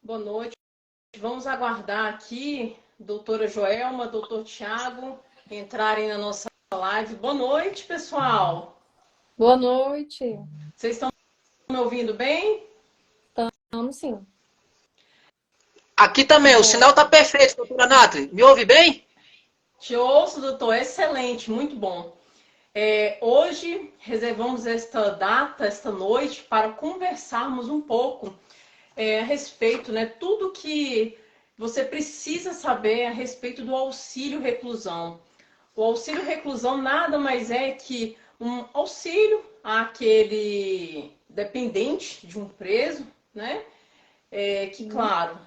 Boa noite. Vamos aguardar aqui, doutora Joelma, doutor Tiago, entrarem na nossa live. Boa noite, pessoal. Boa noite. Vocês estão me ouvindo bem? Vamos sim. Aqui também, o sinal está perfeito, doutora Nathalie. Me ouve bem? Te ouço, doutor. Excelente, muito bom. Hoje reservamos esta data, esta noite, para conversarmos um pouco a respeito, né, tudo que você precisa saber a respeito do auxílio reclusão. O auxílio reclusão nada mais é que um auxílio àquele dependente de um preso, né? Que, claro,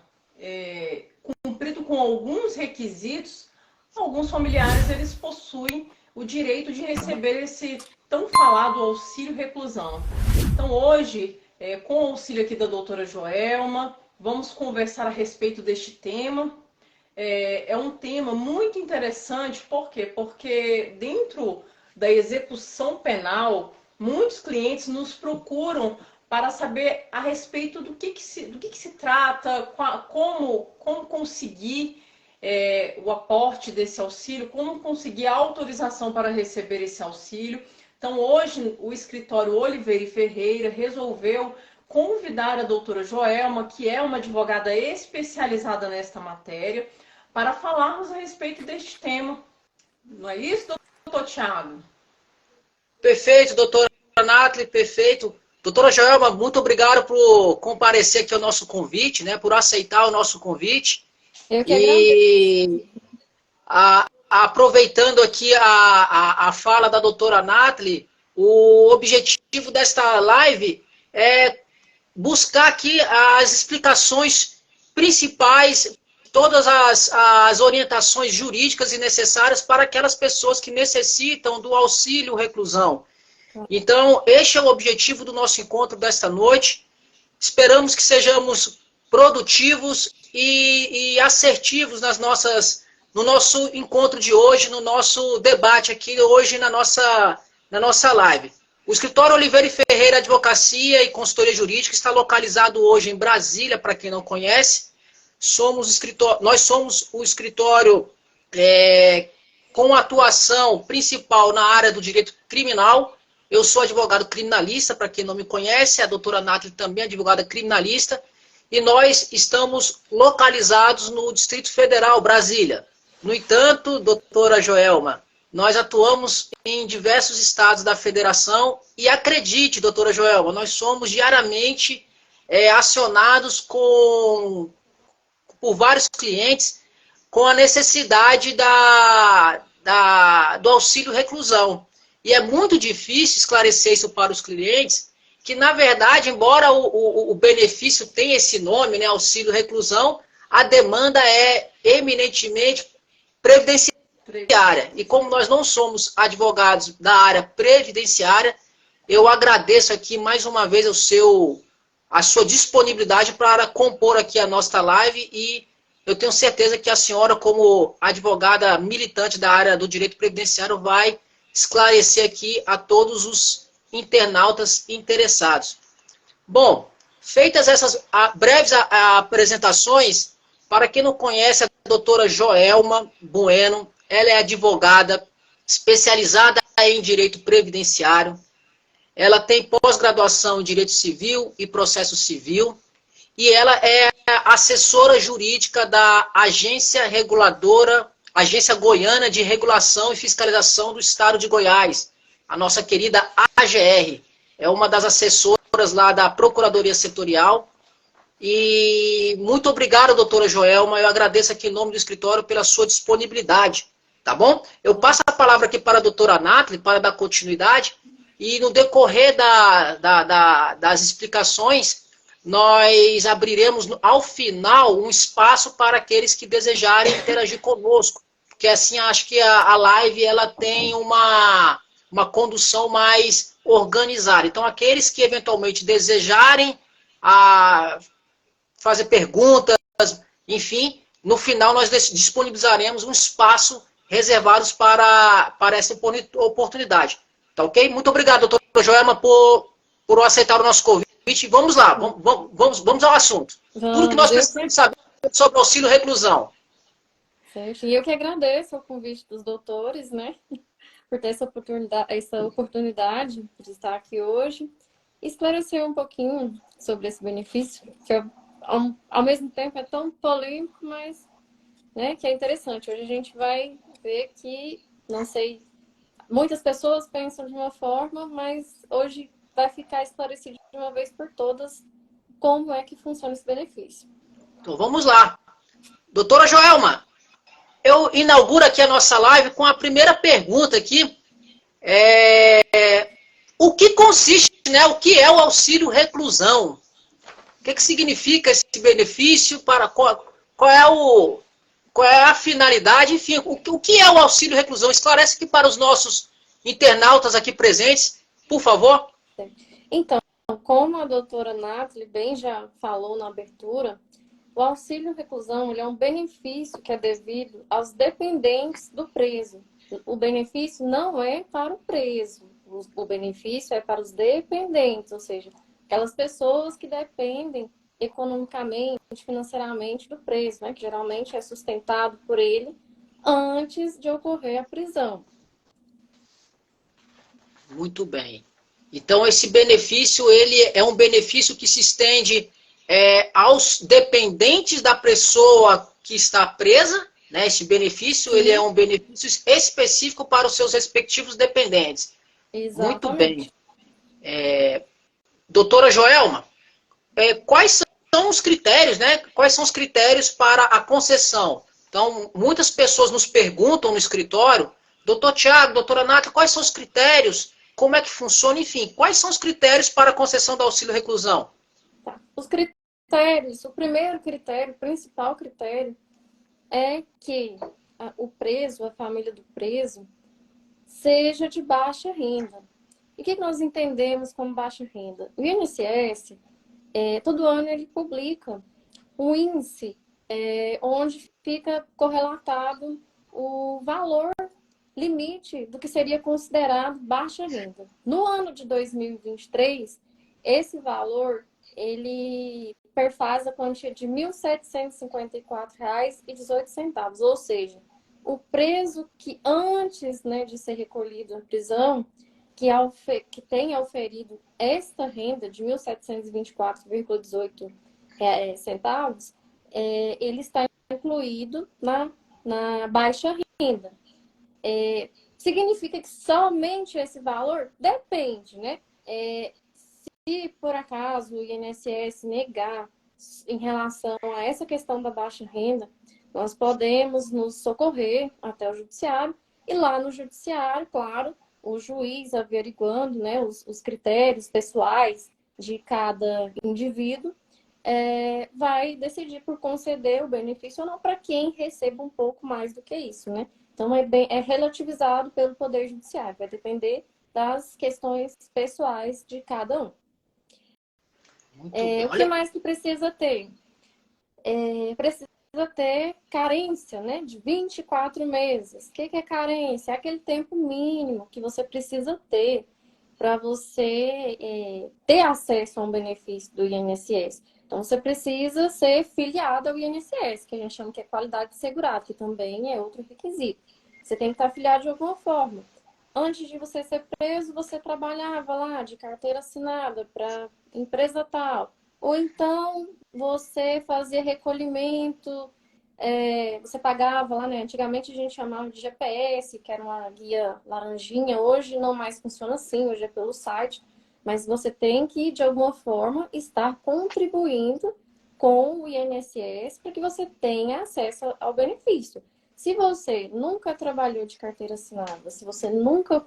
cumprido com alguns requisitos, alguns familiares eles possuem o direito de receber esse tão falado auxílio reclusão. Então, hoje, com o auxílio aqui da doutora Joelma, vamos conversar a respeito deste tema. É um tema muito interessante, por quê? Porque dentro da execução penal, muitos clientes nos procuram para saber a respeito do que se trata, como conseguir o aporte desse auxílio, como conseguir a autorização para receber esse auxílio. Então, hoje, o escritório Oliveira e Ferreira resolveu convidar a doutora Joelma, que é uma advogada especializada nesta matéria, para falarmos a respeito deste tema. Não é isso, doutor Tiago? Perfeito, doutora Nathalie, perfeito. Doutora Joelma, muito obrigado por comparecer aqui ao nosso convite, né, por aceitar o nosso convite. Eu que agradeço. Aproveitando aqui a fala da doutora Nathalie, o objetivo desta live é buscar aqui as explicações principais, todas as orientações jurídicas e necessárias para aquelas pessoas que necessitam do auxílio reclusão. Então, este é o objetivo do nosso encontro desta noite. Esperamos que sejamos produtivos e assertivos no nosso encontro de hoje, no nosso debate aqui hoje na nossa live. O escritório Oliveira e Ferreira Advocacia e Consultoria Jurídica está localizado hoje em Brasília, para quem não conhece. Nós somos o escritório com atuação principal na área do direito criminal. Eu sou advogado criminalista, para quem não me conhece, a doutora Nathalie também é advogada criminalista, e nós estamos localizados no Distrito Federal, Brasília. No entanto, doutora Joelma, nós atuamos em diversos estados da federação, e acredite, doutora Joelma, nós somos diariamente acionados por vários clientes com a necessidade do auxílio reclusão. E é muito difícil esclarecer isso para os clientes, que na verdade, embora o benefício tenha esse nome, né, auxílio reclusão, a demanda é eminentemente previdenciária. E como nós não somos advogados da área previdenciária, eu agradeço aqui mais uma vez a sua disponibilidade para compor aqui a nossa live, e eu tenho certeza que a senhora, como advogada militante da área do direito previdenciário, vai esclarecer aqui a todos os internautas interessados. Bom, feitas essas breves apresentações, para quem não conhece, a doutora Joelma Bueno, ela é advogada especializada em direito previdenciário, ela tem pós-graduação em direito civil e processo civil, e ela é assessora jurídica da Agência Goiana de Regulação e Fiscalização do Estado de Goiás, a nossa querida AGR. É uma das assessoras lá da Procuradoria Setorial. E muito obrigado, doutora Joelma. Eu agradeço aqui em nome do escritório pela sua disponibilidade. Tá bom? Eu passo a palavra aqui para a doutora Nathalie, para dar continuidade. E no decorrer das explicações, nós abriremos ao final um espaço para aqueles que desejarem interagir conosco. Porque assim, acho que a live ela tem uma condução mais organizada. Então, aqueles que eventualmente desejarem fazer perguntas, enfim, no final nós disponibilizaremos um espaço reservado para essa oportunidade. Tá ok? Muito obrigado, doutora Joelma, por aceitar o nosso convite. convite. Vamos lá, vamos ao assunto. Tudo que nós precisamos saber sobre o auxílio reclusão. Certo. E eu que agradeço o convite dos doutores, né? Por ter essa oportunidade de estar aqui hoje. Esclarecer um pouquinho sobre esse benefício, que ao mesmo tempo é tão polêmico, mas né, que é interessante. Hoje a gente vai ver que, não sei, muitas pessoas pensam de uma forma, mas hoje vai ficar esclarecido de uma vez por todas como é que funciona esse benefício. Então vamos lá. Doutora Joelma, eu inauguro aqui a nossa live com a primeira pergunta aqui. O que consiste, né? O que é o auxílio reclusão? O que significa esse benefício? Qual é a finalidade? Enfim, o que é o auxílio reclusão? Esclarece aqui para os nossos internautas aqui presentes, por favor. Então, como a doutora Nathalie bem já falou na abertura, o auxílio reclusão ele é um benefício que é devido aos dependentes do preso. O benefício não é para o preso, o benefício é para os dependentes, ou seja, aquelas pessoas que dependem economicamente, financeiramente do preso, né, que geralmente é sustentado por ele antes de ocorrer a prisão. Muito bem. Então, esse benefício ele é um benefício que se estende aos dependentes da pessoa que está presa, né? Esse benefício ele é um benefício específico para os seus respectivos dependentes. Exatamente. Muito bem. Doutora Joelma, quais são os critérios, né? Quais são os critérios para a concessão? Então, muitas pessoas nos perguntam no escritório, doutor Tiago, doutora Nata, quais são os critérios? Como é que funciona? Enfim, quais são os critérios para a concessão do auxílio reclusão? Tá. Os critérios, o primeiro critério, o principal critério, é que o preso, a família do preso, seja de baixa renda. E o que nós entendemos como baixa renda? O INSS, todo ano ele publica um índice onde fica correlatado o valor limite do que seria considerado baixa renda. No ano de 2023, esse valor ele perfaz a quantia de R$ 1.754,18, ou seja, o preso que antes, né, de ser recolhido na prisão, que tenha oferido esta renda de R$ 1.724,18, ele está incluído na baixa renda. Significa que somente esse valor? Depende, né? Se por acaso o INSS negar em relação a essa questão da baixa renda, nós podemos nos socorrer até o judiciário e lá no judiciário, claro, o juiz averiguando, né, os critérios pessoais de cada indivíduo, vai decidir por conceder o benefício ou não para quem receba um pouco mais do que isso, né? Então, é relativizado pelo Poder Judiciário, vai depender das questões pessoais de cada um. O que mais que precisa ter? Precisa ter carência, né? De 24 meses. O que é carência? É aquele tempo mínimo que você precisa ter para você ter acesso a um benefício do INSS. Então, você precisa ser filiado ao INSS, que a gente chama que é qualidade segurada, que também é outro requisito. Você tem que estar afiliado de alguma forma. Antes de você ser preso, você trabalhava lá de carteira assinada para empresa tal. Ou então, você fazia recolhimento, você pagava lá, né? Antigamente a gente chamava de GPS, que era uma guia laranjinha. Hoje não mais funciona assim, hoje é pelo site. Mas você tem que, de alguma forma, estar contribuindo com o INSS para que você tenha acesso ao benefício. Se você nunca trabalhou de carteira assinada, se você nunca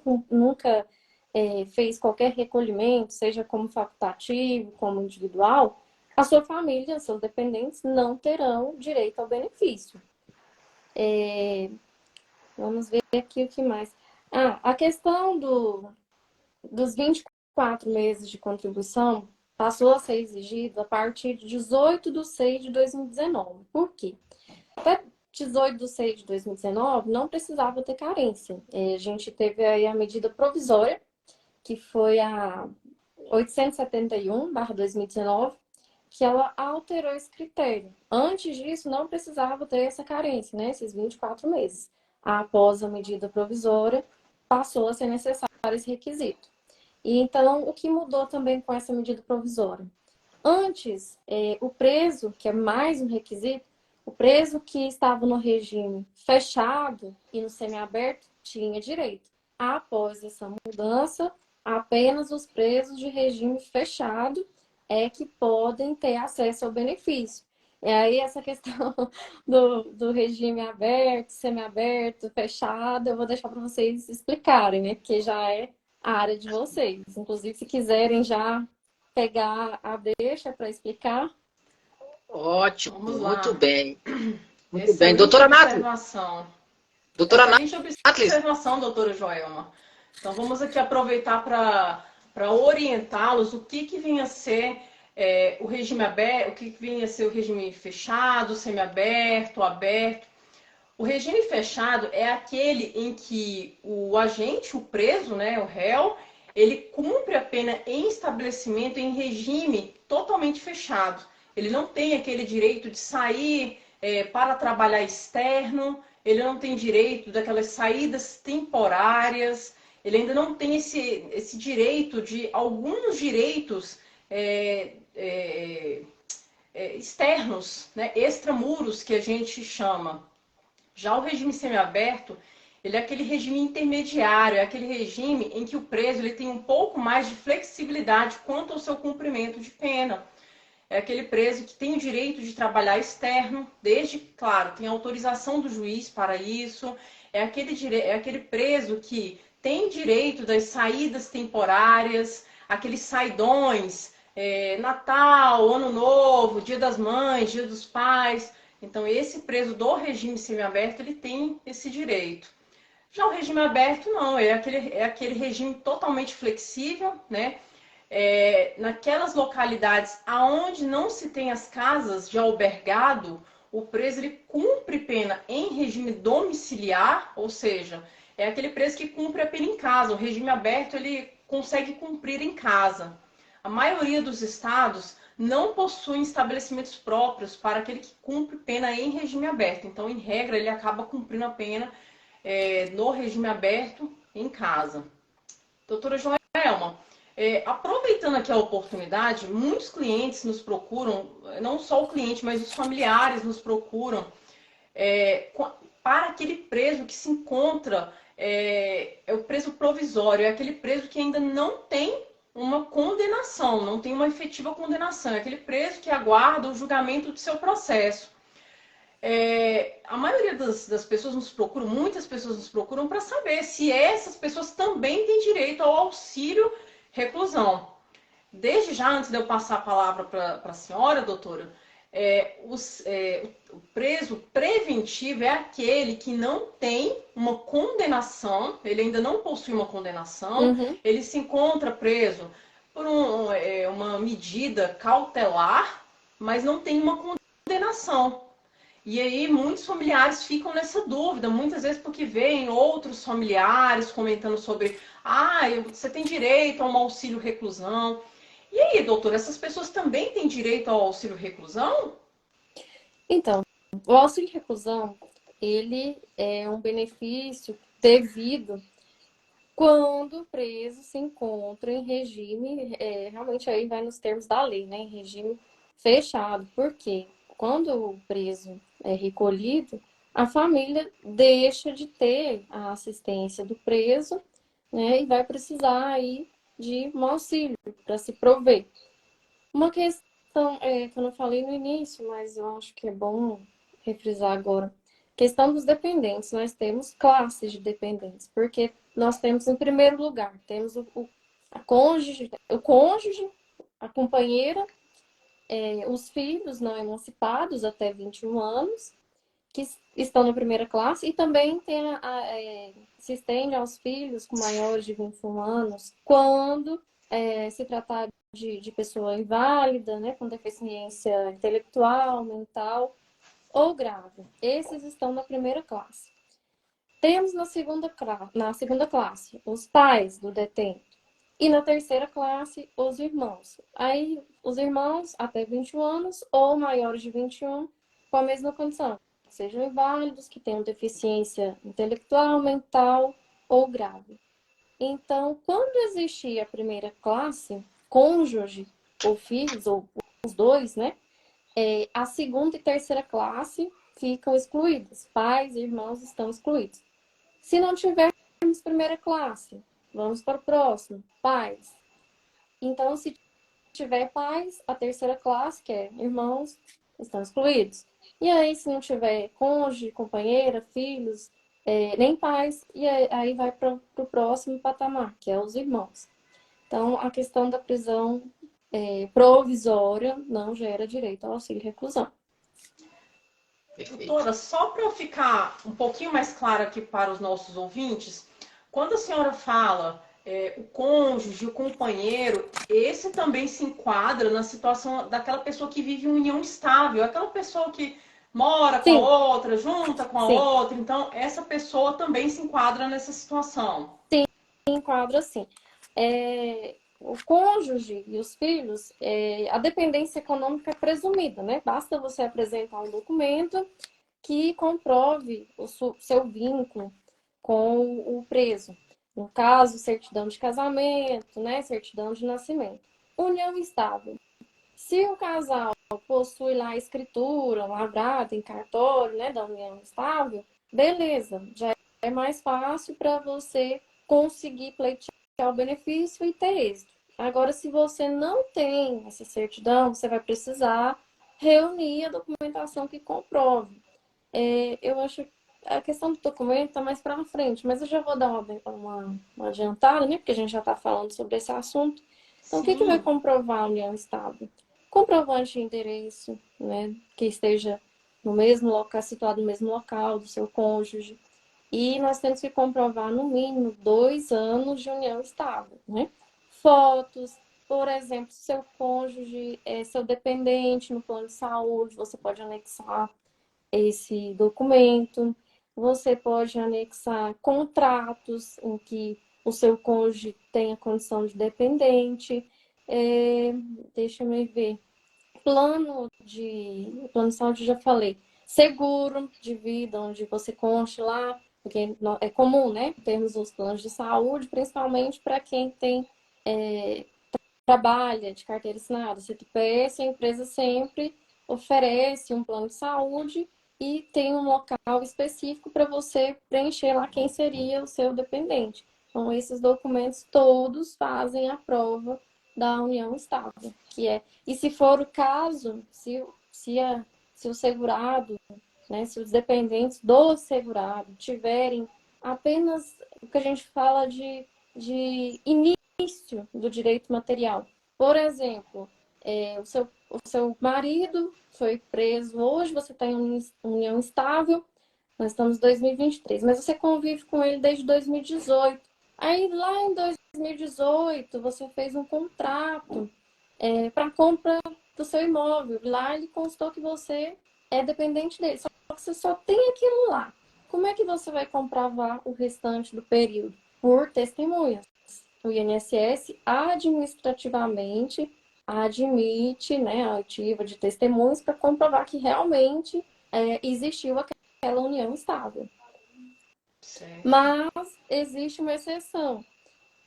fez qualquer recolhimento, seja como facultativo, como individual, a sua família, seus dependentes, não terão direito ao benefício. Vamos ver aqui o que mais. A questão dos 24 meses de contribuição passou a ser exigido a partir de 18 de 6 de 2019. Por quê? Até 18 de 6 de 2019 não precisava ter carência. A gente teve aí a medida provisória, que foi 871/2019, que ela alterou esse critério. Antes disso, não precisava ter essa carência, né? Esses 24 meses. Após a medida provisória, passou a ser necessário esse requisito. E então, o que mudou também com essa medida provisória? Antes, o preso, que é mais um requisito, o preso que estava no regime fechado e no semiaberto tinha direito. Após essa mudança, apenas os presos de regime fechado é que podem ter acesso ao benefício. E aí, essa questão do regime aberto, semiaberto, fechado, eu vou deixar para vocês explicarem, né? Porque já é a área de vocês. Inclusive, se quiserem já pegar a deixa para explicar. Ótimo, Vamos muito lá. bem. Muito bem. Excelente Doutora Nathalie. observação. Doutora Excelente Nathalie. observação, doutora Joelma. Então, vamos aqui aproveitar para orientá-los o que vinha a ser o regime aberto, o que vinha a ser o regime fechado, semiaberto, aberto. O regime fechado é aquele em que o agente, o preso, né, o réu, ele cumpre a pena em estabelecimento em regime totalmente fechado. Ele não tem aquele direito de sair para trabalhar externo, ele não tem direito daquelas saídas temporárias, ele ainda não tem esse direito de alguns direitos externos, né, extramuros, que a gente chama. Já o regime semiaberto, ele é aquele regime intermediário, é aquele regime em que o preso ele tem um pouco mais de flexibilidade quanto ao seu cumprimento de pena. É aquele preso que tem o direito de trabalhar externo, desde, claro, tem autorização do juiz para isso. É aquele preso que tem direito das saídas temporárias, aqueles saidões, Natal, Ano Novo, Dia das Mães, Dia dos Pais. Então, esse preso do regime semiaberto, ele tem esse direito. Já o regime aberto, não, é aquele regime totalmente flexível, né? Naquelas localidades aonde não se tem as casas de albergado, o preso ele cumpre pena em regime domiciliar, ou seja, é aquele preso que cumpre a pena em casa. O regime aberto ele consegue cumprir em casa. A maioria dos estados não possuem estabelecimentos próprios para aquele que cumpre pena em regime aberto. Então, em regra, ele acaba cumprindo a pena no regime aberto em casa. Doutora Joelma, aproveitando aqui a oportunidade, muitos clientes nos procuram, não só o cliente, mas os familiares nos procuram para aquele preso que se encontra, o preso provisório, é aquele preso que ainda não tem uma condenação, não tem uma efetiva condenação, é aquele preso que aguarda o julgamento do seu processo. A maioria das pessoas nos procuram, muitas pessoas nos procuram para saber se essas pessoas também têm direito ao auxílio reclusão. Desde já, antes de eu passar a palavra para a senhora, doutora, o preso preventivo é aquele que não tem uma condenação, ele ainda não possui uma condenação, ele se encontra preso por uma medida cautelar, mas não tem uma condenação. E aí muitos familiares ficam nessa dúvida, muitas vezes porque veem outros familiares comentando sobre você tem direito a um auxílio reclusão. E aí, doutora, essas pessoas também têm direito ao auxílio reclusão? Então, o auxílio reclusão, ele é um benefício devido quando o preso se encontra em regime, realmente aí vai nos termos da lei, né? Em regime fechado. Por quê? Quando o preso é recolhido, a família deixa de ter a assistência do preso, né? E vai precisar aí de um auxílio para se prover. Uma questão que eu não falei no início, mas eu acho que é bom refrisar agora. Questão dos dependentes. Nós temos classes de dependentes, porque nós temos, em primeiro lugar, temos o cônjuge, a companheira, os filhos não emancipados até 21 anos, que estão na primeira classe, e também se estende aos filhos com maiores de 21 anos, quando se tratar de pessoa inválida, né, com deficiência intelectual, mental ou grave. Esses estão na primeira classe. Temos na segunda classe os pais do detento E na terceira classe, os irmãos. Aí, os irmãos até 21 anos ou maiores de 21, com a mesma condição. Sejam inválidos, que tenham deficiência intelectual, mental ou grave. Então, quando existia a primeira classe, cônjuge ou filhos, ou os dois, né? A segunda e terceira classe ficam excluídas. Pais e irmãos estão excluídos. Se não tivermos primeira classe, vamos para o próximo, pais. Então, se tiver pais, a terceira classe, que é irmãos, estão excluídos. E aí, se não tiver cônjuge, companheira, filhos, nem pais, e aí vai para o próximo patamar, que é os irmãos. Então, a questão da prisão provisória não gera direito ao auxílio reclusão. Doutora, só para eu ficar um pouquinho mais claro aqui para os nossos ouvintes, quando a senhora fala o cônjuge, o companheiro, esse também se enquadra na situação daquela pessoa que vive em união estável, aquela pessoa que mora com Sim. a outra, junta com a Sim. outra, então essa pessoa também se enquadra nessa situação. Sim, enquadra sim. O cônjuge e os filhos, a dependência econômica é presumida, né? Basta você apresentar um documento que comprove o seu vínculo com o preso. No caso, certidão de casamento, né? Certidão de nascimento. União estável. Se o casal possui lá a escritura lavrada em cartório, né, da união estável, beleza, já é mais fácil para você conseguir pleitear o benefício e ter êxito. Agora, se você não tem essa certidão, você vai precisar reunir a documentação que comprove. Eu acho que a questão do documento está mais para frente, mas eu já vou dar uma adiantada, né? Porque a gente já está falando sobre esse assunto. Então, o que vai comprovar a união estável? Comprovante de endereço, né? Que esteja no mesmo local, situado no mesmo local do seu cônjuge. E nós temos que comprovar, no mínimo, 2 anos de união estável, né? Fotos, por exemplo, seu cônjuge é seu dependente no plano de saúde, você pode anexar esse documento. Você pode anexar contratos em que o seu cônjuge tenha condição de dependente. Deixa eu ver. Plano de saúde, já falei. Seguro de vida, onde você conste lá, porque é comum, né? Termos os planos de saúde, principalmente para quem tem trabalha de carteira assinada, CTPS, a empresa sempre oferece um plano de saúde e tem um local específico para você preencher lá quem seria o seu dependente. Então, esses documentos todos fazem a prova da união estável, que é... E se for o caso, se o segurado, né, se os dependentes do segurado tiverem apenas o que a gente fala de início do direito material. Por exemplo, o seu marido foi preso hoje, você está em união estável, nós estamos em 2023, mas você convive com ele desde 2018. Aí lá em 2018 você fez um contrato para compra do seu imóvel. Lá ele constou que você é dependente dele, só que você só tem aquilo lá. Como é que você vai comprovar o restante do período? Por testemunhas. O INSS administrativamente admite, né, a oitiva de testemunhas para comprovar que realmente existiu aquela união estável. Certo. Mas existe uma exceção.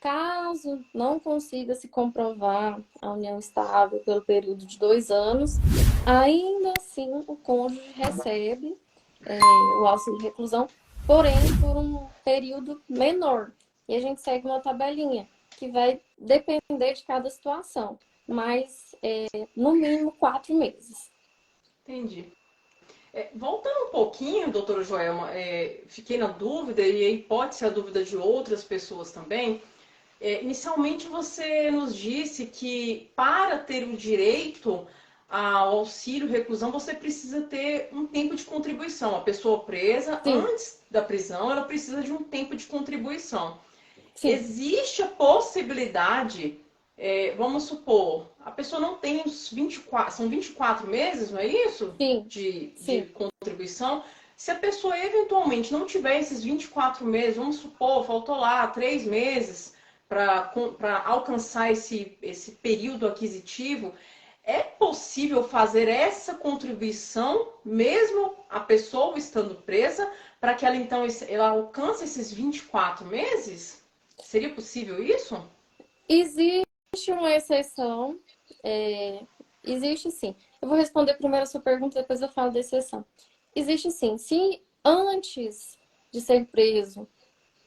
Caso não consiga se comprovar a união estável pelo período de 2 anos, ainda assim o cônjuge recebe o auxílio reclusão, porém por um período menor. E a gente segue uma tabelinha que vai depender de cada situação, mas no mínimo 4 meses. Entendi. Voltando um pouquinho, doutora Joelma, fiquei na dúvida, e aí pode ser a dúvida de outras pessoas também. Inicialmente você nos disse que para ter o direito ao auxílio reclusão, você precisa ter um tempo de contribuição. A pessoa presa, sim, antes da prisão, ela precisa de um tempo de contribuição. Sim. Existe a possibilidade, vamos supor, a pessoa não tem os 24, são 24 meses, não é isso? Sim. De contribuição. Se a pessoa eventualmente não tiver esses 24 meses, vamos supor, faltou lá 3 meses para alcançar esse período aquisitivo, é possível fazer essa contribuição, mesmo a pessoa estando presa, para que ela, então, ela alcance esses 24 meses? Seria possível isso? Existe uma exceção, existe sim. Eu vou responder primeiro a sua pergunta, depois eu falo da exceção. Existe sim. Se antes de ser preso,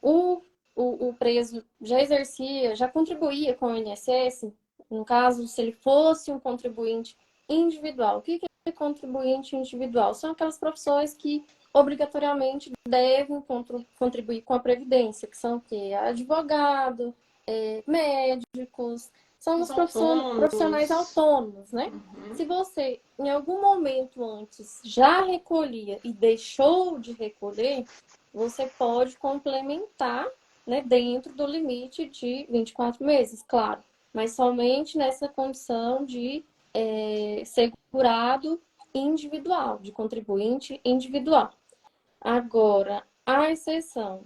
o preso já exercia, já contribuía com o INSS, no caso, se ele fosse um contribuinte individual. O que é contribuinte individual? São aquelas profissões que obrigatoriamente devem contribuir com a Previdência, que são o quê? Advogado, médicos, são os profissionais autônomos, né? Uhum. Se você, em algum momento antes, já recolhia e deixou de recolher, você pode complementar, né, dentro do limite de 24 meses, claro, mas somente nessa condição de segurado individual, de contribuinte individual. Agora, a exceção.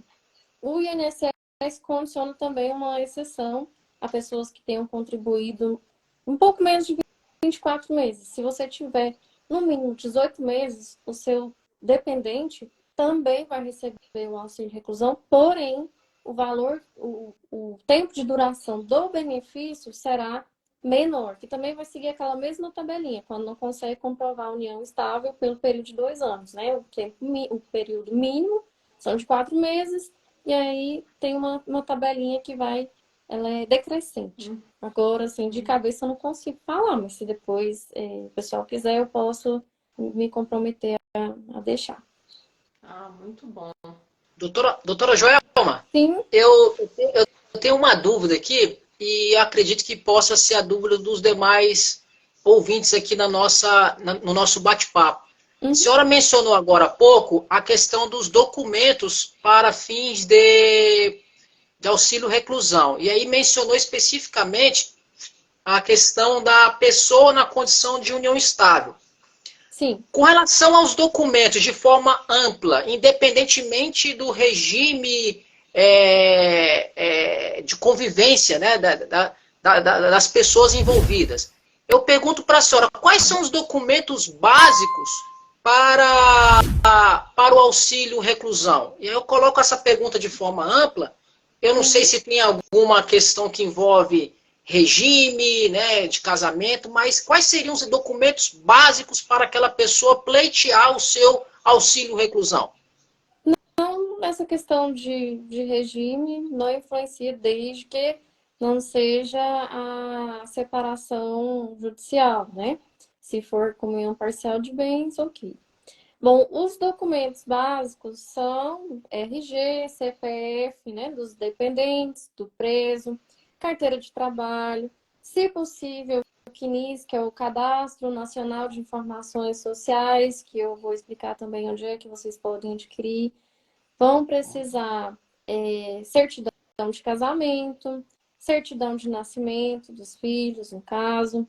O INSS condiciona também uma exceção a pessoas que tenham contribuído um pouco menos de 24 meses. Se você tiver, no mínimo, 18 meses, o seu dependente também vai receber o auxílio reclusão, porém, o valor, o tempo de duração do benefício será menor, que também vai seguir aquela mesma tabelinha, quando não consegue comprovar a união estável pelo período de 2 anos, né? O período mínimo são de 4 meses, e aí tem uma tabelinha que ela é decrescente. Agora, assim, de cabeça eu não consigo falar, mas se depois o pessoal quiser, eu posso me comprometer a deixar. Ah, muito bom. Doutora Joelma, Sim. eu tenho uma dúvida aqui e acredito que possa ser a dúvida dos demais ouvintes aqui no nosso bate-papo. Uhum. A senhora mencionou agora há pouco a questão dos documentos para fins de auxílio reclusão. E aí mencionou especificamente a questão da pessoa na condição de união estável. Sim. Com relação aos documentos de forma ampla, independentemente do regime de convivência, né, das pessoas envolvidas, eu pergunto para a senhora, quais são os documentos básicos para o auxílio reclusão? E eu coloco essa pergunta de forma ampla. Eu não sei se tem alguma questão que envolve regime, né, de casamento, mas quais seriam os documentos básicos para aquela pessoa pleitear o seu auxílio reclusão? Não, essa questão de regime não influencia desde que não seja a separação judicial, né? Se for comunhão parcial de bens, ok. Bom, os documentos básicos são RG, CPF, né, dos dependentes, do preso, carteira de trabalho, se possível, o CNIS, que é o Cadastro Nacional de Informações Sociais, que eu vou explicar também onde é que vocês podem adquirir. Vão precisar certidão de casamento, certidão de nascimento dos filhos, no caso.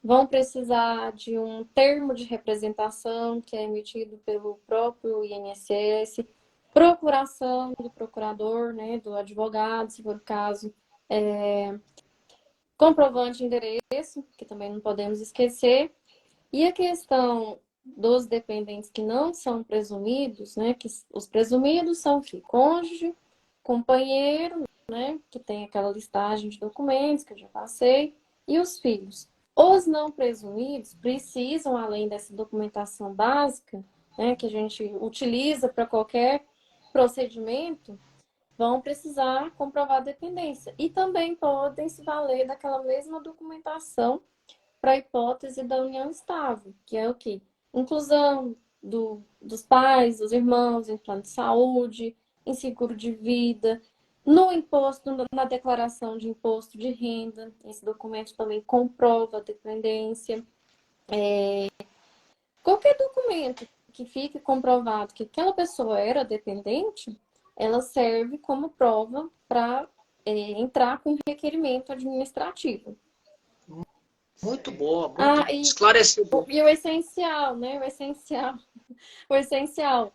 Vão precisar de um termo de representação, que é emitido pelo próprio INSS, procuração do procurador, né, do advogado, se for o caso, comprovante de endereço, que também não podemos esquecer. E a questão dos dependentes que não são presumidos, né, que os presumidos são o cônjuge, companheiro, né, que tem aquela listagem de documentos que eu já passei, e os filhos. Os não presumidos precisam, além dessa documentação básica, né, que a gente utiliza para qualquer procedimento, vão precisar comprovar a dependência. E também podem se valer daquela mesma documentação para a hipótese da união estável, que é o quê? Inclusão dos pais, dos irmãos em plano de saúde, em seguro de vida, no imposto, na declaração de imposto de renda. Esse documento também comprova a dependência. Qualquer documento que fique comprovado que aquela pessoa era dependente, ela serve como prova para entrar com requerimento administrativo. Muito boa, muito esclarecedor. E o essencial, né? O essencial,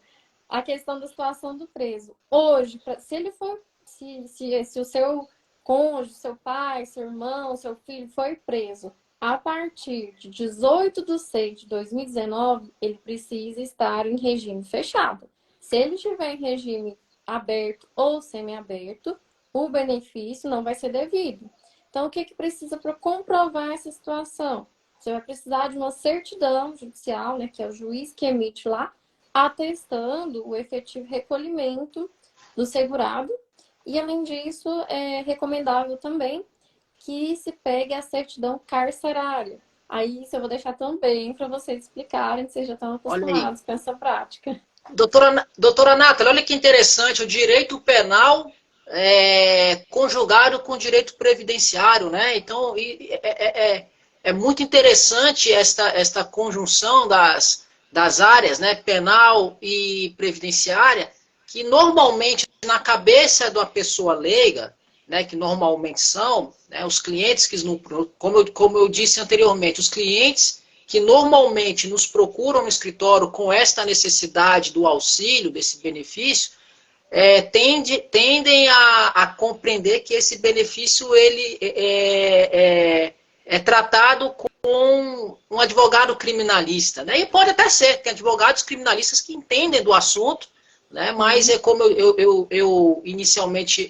a questão da situação do preso. Hoje, se ele for, se o seu cônjuge, seu pai, seu irmão, seu filho foi preso a partir de 18/6/2019, ele precisa estar em regime fechado. Se ele estiver em regime aberto ou semiaberto, o benefício não vai ser devido. Então, o que precisa para comprovar essa situação? Você vai precisar de uma certidão judicial, né, que é o juiz que emite lá, atestando o efetivo recolhimento do segurado. E, além disso, é recomendável também que se pegue a certidão carcerária. Aí, isso eu vou deixar também para vocês explicarem, que vocês já estão Olha aí. acostumados com essa prática. Doutora Nathalie, olha que interessante, o direito penal conjugado com o direito previdenciário, né? Então, é muito interessante esta conjunção das áreas, né, penal e previdenciária, que normalmente na cabeça da pessoa leiga, né, que normalmente são, né, os clientes que, como eu disse anteriormente, os clientes que normalmente nos procuram no escritório com esta necessidade do auxílio, desse benefício, tendem a compreender que esse benefício ele é tratado com um advogado criminalista, né? E pode até ser, tem advogados criminalistas que entendem do assunto, né? Mas é como eu inicialmente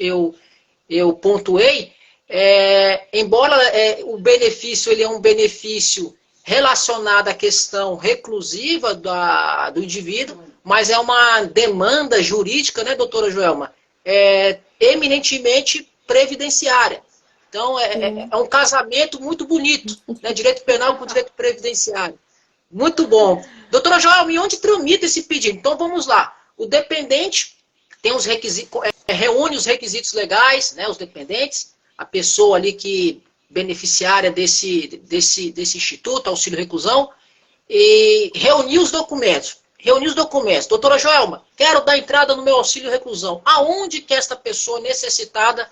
eu pontuei, embora o benefício ele é um benefício relacionado à questão reclusiva do indivíduo, mas é uma demanda jurídica, né, doutora Joelma, eminentemente previdenciária. Então, é um casamento muito bonito, né, direito penal com direito previdenciário. Muito bom. Doutora Joelma, e onde tramita esse pedido? Então, vamos lá. O dependente tem os requisitos, reúne os requisitos legais, né, os dependentes, a pessoa ali que beneficiária desse instituto, auxílio reclusão, e reunir os documentos. Doutora Joelma, quero dar entrada no meu auxílio reclusão. Aonde que esta pessoa necessitada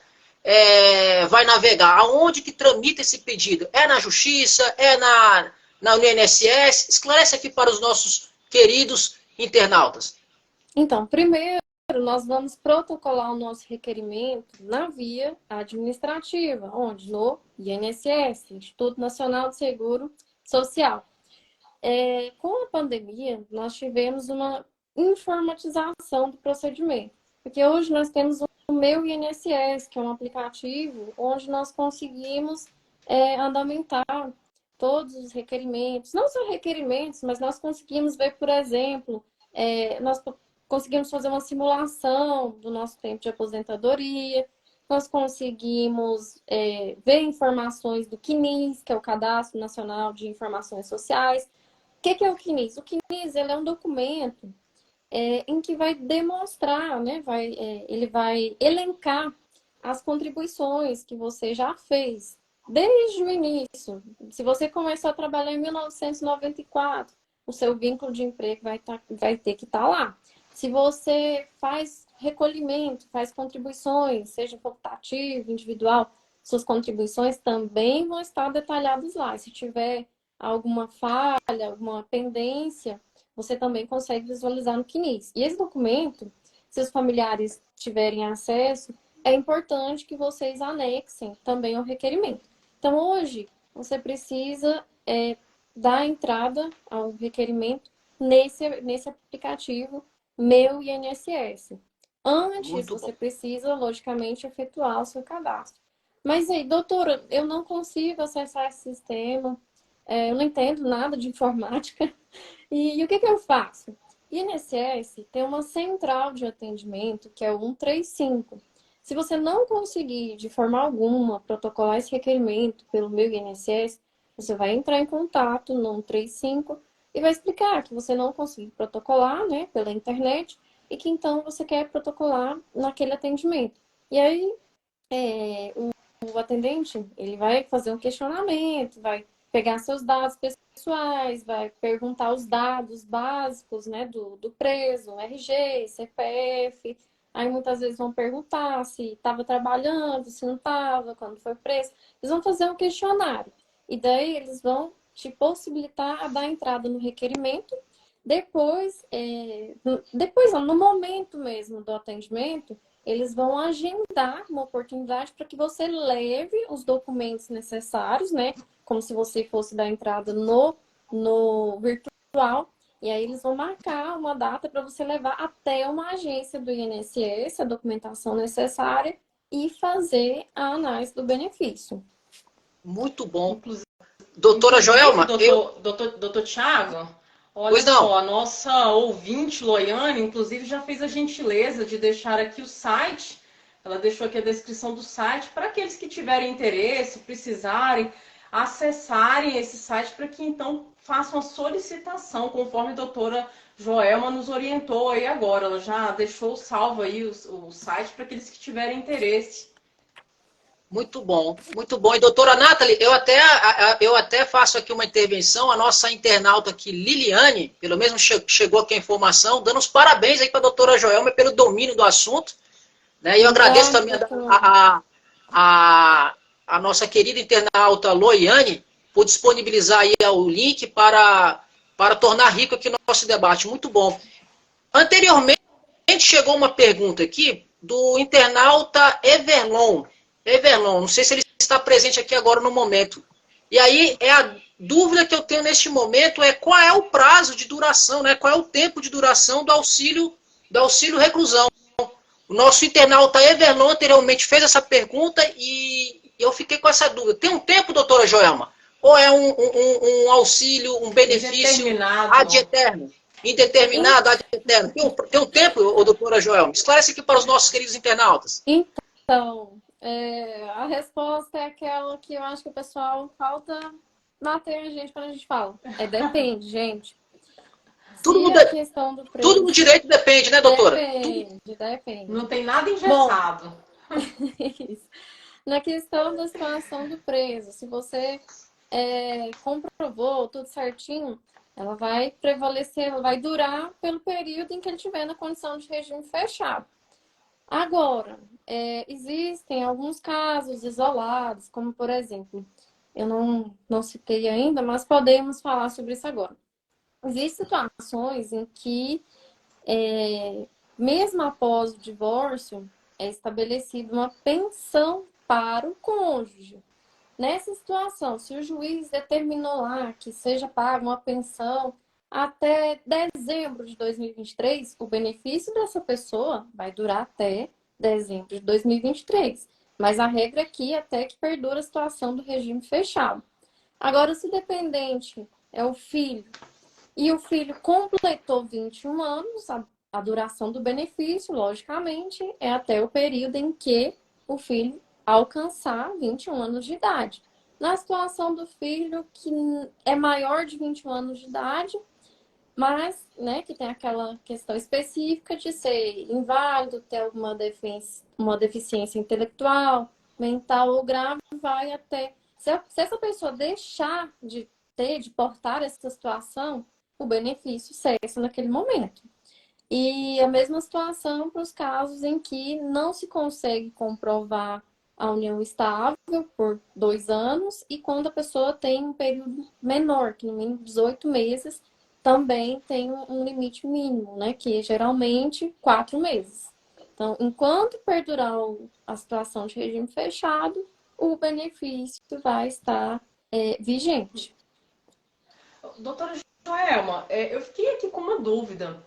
vai navegar? Aonde que tramita esse pedido? É na Justiça? É no INSS? Esclarece aqui para os nossos queridos internautas. Então, primeiro, nós vamos protocolar o nosso requerimento na via administrativa, onde? No INSS, Instituto Nacional de Seguro Social. Com a pandemia, nós tivemos uma informatização do procedimento, porque hoje nós temos o Meu INSS, que é um aplicativo onde nós conseguimos andamentar todos os requerimentos, não só requerimentos, mas nós conseguimos ver, por exemplo, nós conseguimos fazer uma simulação do nosso tempo de aposentadoria, nós conseguimos ver informações do CNIS, que é o Cadastro Nacional de Informações Sociais. O que é o CNIS? O CNIS ele é um documento em que vai demonstrar, né, ele vai elencar as contribuições que você já fez desde o início. Se você começou a trabalhar em 1994, o seu vínculo de emprego vai ter que estar lá. Se você faz recolhimento, faz contribuições, seja facultativo, individual, suas contribuições também vão estar detalhadas lá. Se tiver alguma falha, alguma pendência, você também consegue visualizar no CNIS. E esse documento, se os familiares tiverem acesso, é importante que vocês anexem também ao requerimento. Então, hoje, você precisa dar entrada ao requerimento nesse aplicativo Meu INSS. Antes, você precisa, logicamente, efetuar o seu cadastro. Mas aí, doutora, eu não consigo acessar esse sistema, eu não entendo nada de informática. E o que eu faço? INSS tem uma central de atendimento, que é o 135. Se você não conseguir, de forma alguma, protocolar esse requerimento pelo Meu INSS, você vai entrar em contato no 135 e vai explicar que você não conseguiu protocolar, né, pela internet, e que então você quer protocolar naquele atendimento. E aí, o atendente, ele vai fazer um questionamento, vai pegar seus dados pessoais, vai perguntar os dados básicos, né, do preso, RG, CPF. Aí muitas vezes vão perguntar se estava trabalhando, se não estava, quando foi preso. Eles vão fazer um questionário. E daí eles vão te possibilitar a dar entrada no requerimento. Depois, no momento mesmo do atendimento, eles vão agendar uma oportunidade para que você leve os documentos necessários, né? Como se você fosse dar entrada no virtual. E aí eles vão marcar uma data para você levar até uma agência do INSS, a documentação necessária, e fazer a análise do benefício. Muito bom. Inclusive, Doutora Joelma, doutor Tiago, olha Pois não. só, a nossa ouvinte, Loiane, inclusive já fez a gentileza de deixar aqui o site. Ela deixou aqui a descrição do site para aqueles que tiverem interesse, precisarem, acessarem esse site para que então façam a solicitação, conforme a doutora Joelma nos orientou aí agora. Ela já deixou salvo aí o site para aqueles que tiverem interesse. Muito bom, muito bom. E doutora Nathalie, eu até faço aqui uma intervenção, a nossa internauta aqui, Liliane, pelo menos chegou aqui a informação, dando os parabéns aí para a doutora Joelma pelo domínio do assunto, né? E eu agradeço também a nossa querida internauta Loiane por disponibilizar aí o link para tornar rico aqui o nosso debate. Muito bom. Anteriormente, chegou uma pergunta aqui do internauta Everlon. Everlon, não sei se ele está presente aqui agora no momento. E aí, a dúvida que eu tenho neste momento é qual é o prazo de duração, né? Qual é o tempo de duração do auxílio reclusão. O nosso internauta Everlon anteriormente fez essa pergunta e eu fiquei com essa dúvida. Tem um tempo, doutora Joelma? Ou é um auxílio, um benefício ad eterno? Indeterminado, ad eterno? Tem um tempo, doutora Joelma? Esclarece aqui para os nossos queridos internautas. Então, a resposta é aquela que eu acho que o pessoal falta bater a gente quando a gente fala. Depende, gente. Tudo no direito depende, né, doutora? Depende. Não tem nada engessado. Isso. Na questão da situação do preso, se você comprovou tudo certinho, ela vai prevalecer, ela vai durar pelo período em que ele estiver na condição de regime fechado. Agora, existem alguns casos isolados, como por exemplo, eu não citei ainda, mas podemos falar sobre isso agora. Existem situações em que, mesmo após o divórcio, é estabelecida uma pensão para o cônjuge. Nessa situação, se o juiz determinou lá que seja paga uma pensão até dezembro de 2023, o benefício dessa pessoa vai durar até dezembro de 2023. Mas a regra aqui é até que perdura a situação do regime fechado. Agora, se o dependente é o filho e o filho completou 21 anos, a duração do benefício, logicamente, é até o período em que o filho alcançar 21 anos de idade. Na situação do filho que é maior de 21 anos de idade, mas, né, que tem aquela questão específica de ser inválido, ter alguma uma deficiência intelectual, mental ou grave, vai até... Se essa pessoa deixar de portar essa situação, o benefício cessa naquele momento. E a mesma situação para os casos em que não se consegue comprovar a união estável por 2 anos e quando a pessoa tem um período menor, que no mínimo 18 meses, também tem um limite mínimo, né? Que é geralmente 4 meses. Então, enquanto perdurar a situação de regime fechado, o benefício vai estar vigente. Doutora Joelma, eu fiquei aqui com uma dúvida.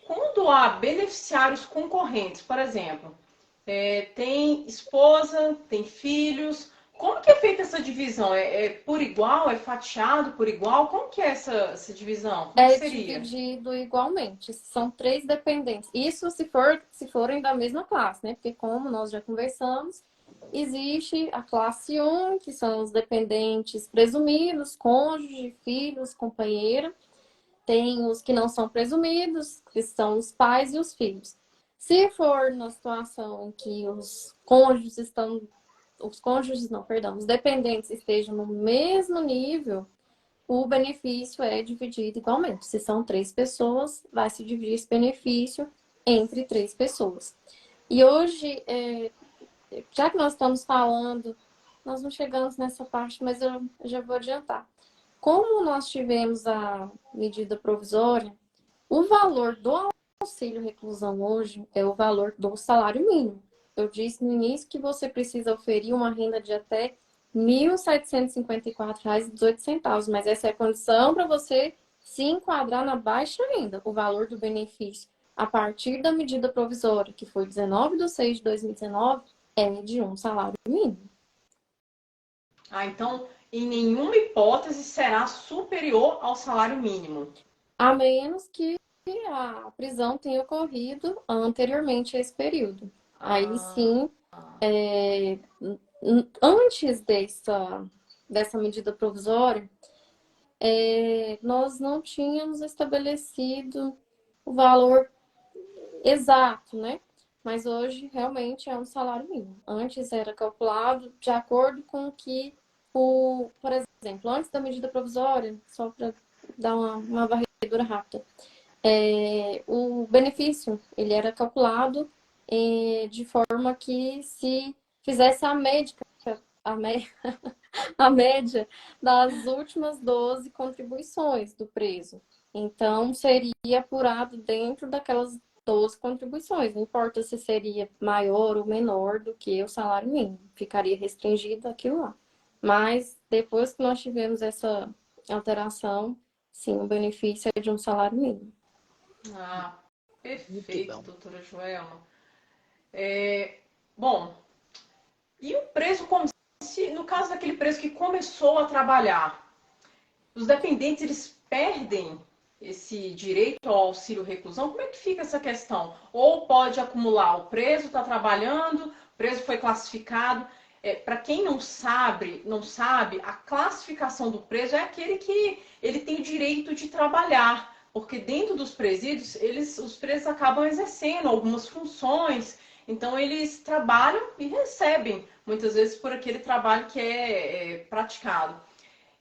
Quando há beneficiários concorrentes, por exemplo, tem esposa, tem filhos, como que é feita essa divisão? É por igual? É fatiado por igual? Como que é essa divisão? Como seria? Dividido igualmente. São 3 dependentes. Isso se forem da mesma classe, né? Porque como nós já conversamos, existe a classe 1, que são os dependentes presumidos, cônjuge, filhos, companheira. Tem os que não são presumidos, que são os pais e os filhos. Se for na situação em que os dependentes estejam no mesmo nível, o benefício é dividido igualmente. Se são 3 pessoas, vai se dividir esse benefício entre 3 pessoas. E hoje, já que nós estamos falando, nós não chegamos nessa parte, mas eu já vou adiantar. Como nós tivemos a medida provisória, o valor do auxílio reclusão hoje é o valor do salário mínimo. Eu disse no início que você precisa oferir uma renda de até R$ 1.754,18, mas essa é a condição para você se enquadrar na baixa renda. O valor do benefício a partir da medida provisória, que foi 19/6/2019, é de um salário mínimo. Então, em nenhuma hipótese será superior ao salário mínimo. A menos que a prisão tenha ocorrido anteriormente a esse período. Aí sim, antes dessa medida provisória, nós não tínhamos estabelecido o valor exato, né? Mas hoje realmente é um salário mínimo. Antes era calculado de acordo com o que por exemplo, antes da medida provisória, só para dar uma varredura rápida, o benefício ele era calculado de forma que se fizesse a média das últimas 12 contribuições do preso. Então, seria apurado dentro daquelas 12 contribuições. Não importa se seria maior ou menor do que o salário mínimo. Ficaria restringido aquilo lá. Mas, depois que nós tivemos essa alteração, sim, o benefício é de um salário mínimo. Perfeito, doutora Joelma. Bom, e o preso, no caso daquele preso que começou a trabalhar, os dependentes, eles perdem esse direito ao auxílio reclusão? Como é que fica essa questão? Ou pode acumular, o preso está trabalhando, o preso foi classificado. Para quem não sabe, a classificação do preso é aquele que ele tem o direito de trabalhar, porque dentro dos presídios, os presos acabam exercendo algumas funções, então eles trabalham e recebem, muitas vezes, por aquele trabalho que é praticado.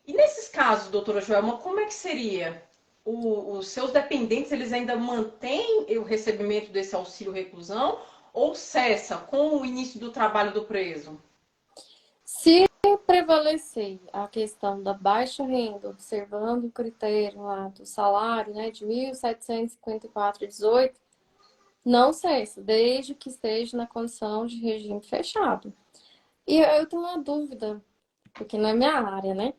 E nesses casos, doutora Joelma, como é que seria? Os seus dependentes, eles ainda mantêm o recebimento desse auxílio reclusão ou cessa com o início do trabalho do preso? Se prevalecer a questão da baixa renda, observando o critério lá do salário, né, de 1.754,18, não cessa, desde que esteja na condição de regime fechado. E eu tenho uma dúvida, porque não é minha área, né?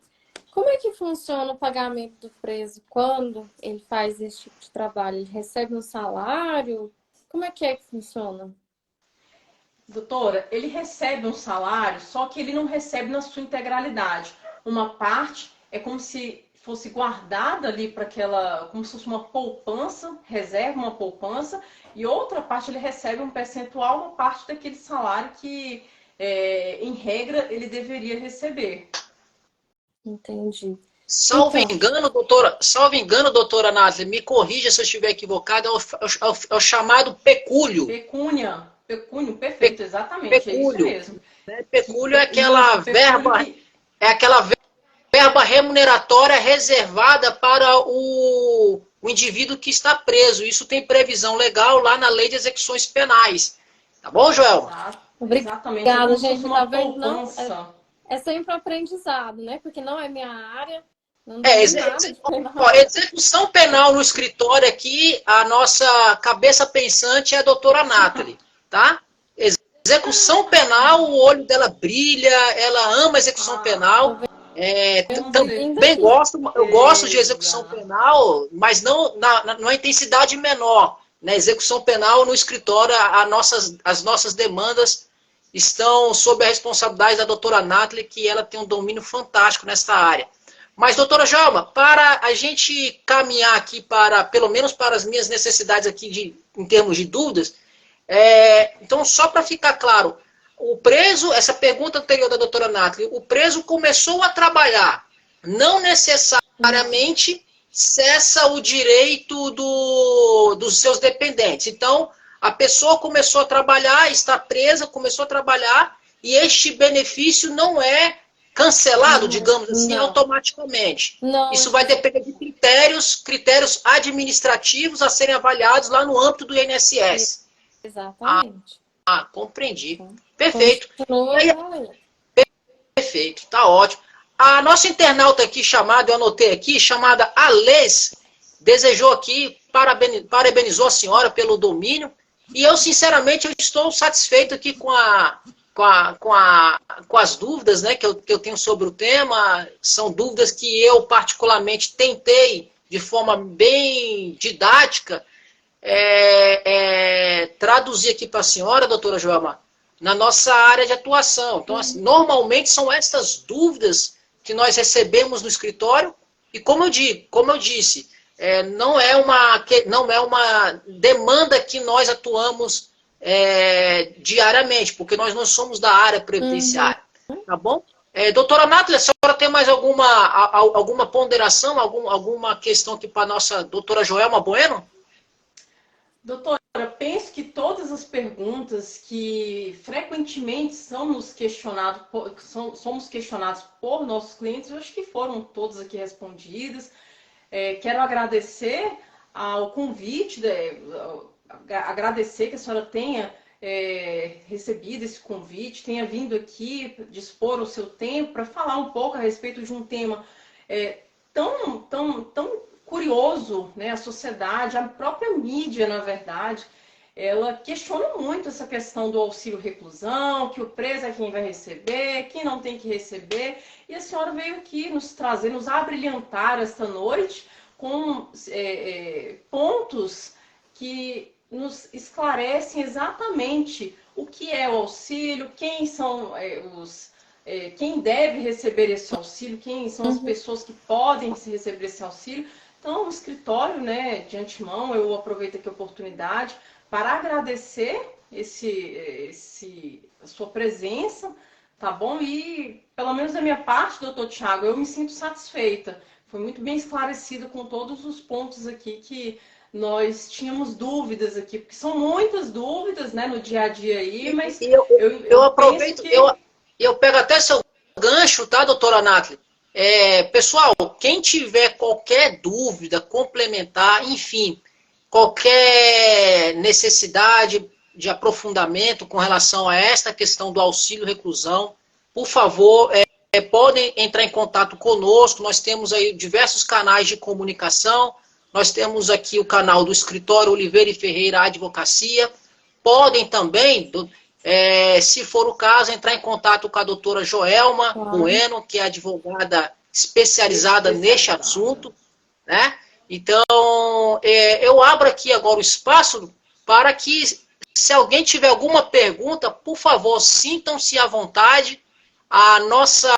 Como é que funciona o pagamento do preso quando ele faz esse tipo de trabalho? Ele recebe um salário? Como é que funciona? Doutora, ele recebe um salário, só que ele não recebe na sua integralidade. Uma parte é como se fosse guardada ali para como se fosse uma poupança, reserva uma poupança, e outra parte ele recebe um percentual, uma parte daquele salário que, em regra, ele deveria receber. Entendi. Salvo engano, doutora Nathalie, me corrija se eu estiver equivocado, é o chamado pecúlio. Pecúnio, perfeito, exatamente, pecúlio. É isso mesmo. Pecúlio é aquela verba remuneratória reservada para o indivíduo que está preso. Isso tem previsão legal lá na Lei de Execuções Penais. Tá bom, Joelma? Obrigada, gente. Tá vendo? Não, é sempre um aprendizado, né? Porque não é minha área. Execução penal no escritório aqui, a nossa cabeça pensante é a doutora Nathalie, tá? Execução penal, o olho dela brilha, ela ama execução penal. Também eu gosto de execução penal, mas não numa intensidade menor. Na execução penal, no escritório, as nossas demandas estão sob a responsabilidade da doutora Nathalie, que ela tem um domínio fantástico nessa área. Mas, doutora Joelma, para a gente caminhar aqui pelo menos para as minhas necessidades aqui em termos de dúvidas, então, só para ficar claro, o preso, essa pergunta anterior da doutora Nathalie, o preso começou a trabalhar, não necessariamente cessa o direito dos seus dependentes. Então, a pessoa começou a trabalhar, está presa, começou a trabalhar, e este benefício não é cancelado, digamos assim, automaticamente. Não. Isso vai depender de critérios administrativos a serem avaliados lá no âmbito do INSS. Exatamente. Compreendi. Perfeito. Continua. Perfeito, tá ótimo. A nossa internauta aqui eu anotei aqui, chamada Alês, desejou aqui, parabenizou a senhora pelo domínio, e eu, sinceramente, eu estou satisfeito aqui com as dúvidas, né, que eu tenho sobre o tema. São dúvidas que eu, particularmente, tentei, de forma bem didática, traduzir aqui para a senhora, doutora Joelma, na nossa área de atuação. Então, assim, normalmente são essas dúvidas que nós recebemos no escritório, e como eu disse, não é uma demanda que nós atuamos diariamente, porque nós não somos da área previdenciária, tá bom? Doutora Nathalie, a senhora tem mais alguma ponderação, alguma questão aqui para a nossa doutora Joelma Bueno? Doutora, penso que todas as perguntas que frequentemente somos questionados por nossos clientes, eu acho que foram todas aqui respondidas. Quero agradecer ao convite, agradecer que a senhora tenha recebido esse convite, tenha vindo aqui dispor o seu tempo para falar um pouco a respeito de um tema tão curioso, né? A sociedade, a própria mídia, na verdade, ela questiona muito essa questão do auxílio reclusão, que o preso é quem vai receber, quem não tem que receber. E a senhora veio aqui nos trazer, nos abrilhantar esta noite com pontos que nos esclarecem exatamente o que é o auxílio, quem são quem deve receber esse auxílio, quem são as pessoas que podem receber esse auxílio. Então, o escritório, né, de antemão, eu aproveito aqui a oportunidade para agradecer a sua presença, tá bom? E, pelo menos da minha parte, doutor Tiago, eu me sinto satisfeita. Foi muito bem esclarecida com todos os pontos aqui que nós tínhamos dúvidas aqui, porque são muitas dúvidas, né, no dia a dia aí, mas eu aproveito, que... eu pego até seu gancho, tá, doutora Nathalie? Pessoal, quem tiver qualquer dúvida complementar, enfim, qualquer necessidade de aprofundamento com relação a esta questão do auxílio reclusão, por favor, podem entrar em contato conosco. Nós temos aí diversos canais de comunicação. Nós temos aqui o canal do Escritório Oliveira e Ferreira Advocacia. Podem também, se for o caso, entrar em contato com a doutora Joelma Bueno, que é advogada especializada neste assunto, né? Então, eu abro aqui agora o espaço para que, se alguém tiver alguma pergunta, por favor, sintam-se à vontade. A nossa